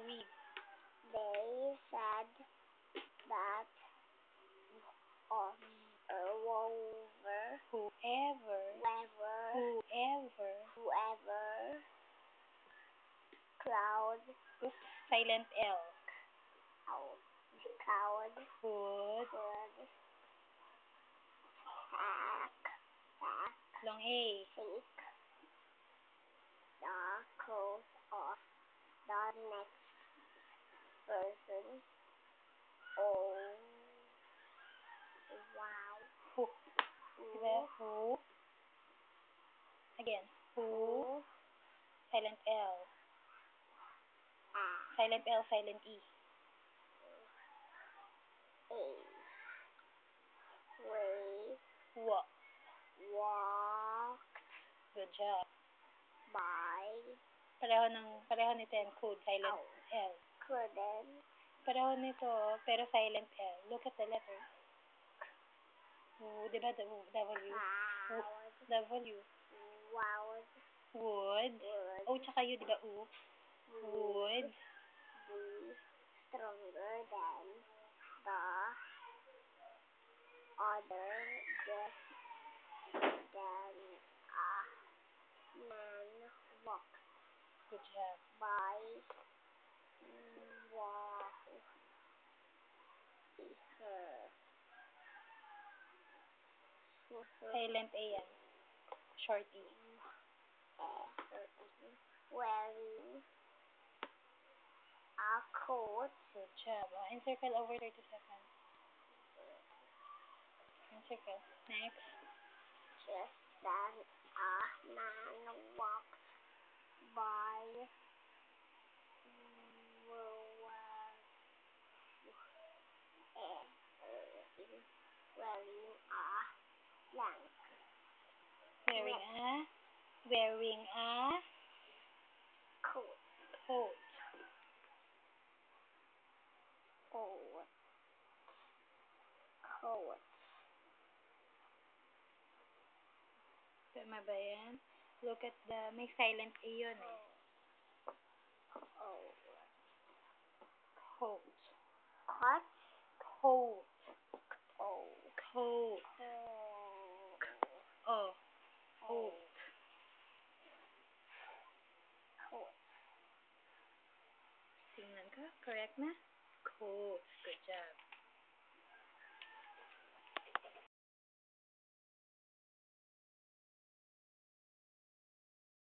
read. They said that whoever cloud Silent L. cloud Would. would Long A. take the coat of the next person. Oh, wow. Who. Diba? Who. Again. Who. Silent L. Silent L, silent E. Walked Good job. by Pareho nito yan. Could, silent L. couldn't Pareho nito, pero silent L. Look at the letter. Diba? W. W. Would. O tsaka U, diba? U. Would. be stronger than the other just then a man walked Good job. by Silent A yan. Short E. wearing a coat. Good job. Encircle over 30 seconds. Encircle. Next. Just then a man walked by wearing a blank. Wearing a Coat. coat. Tama ba yan? Look at the, may silent A yun eh. Coat. Coat. Coat. Coat. Oh. Coat. Tingnan ka. Correct na? Coat. Good job.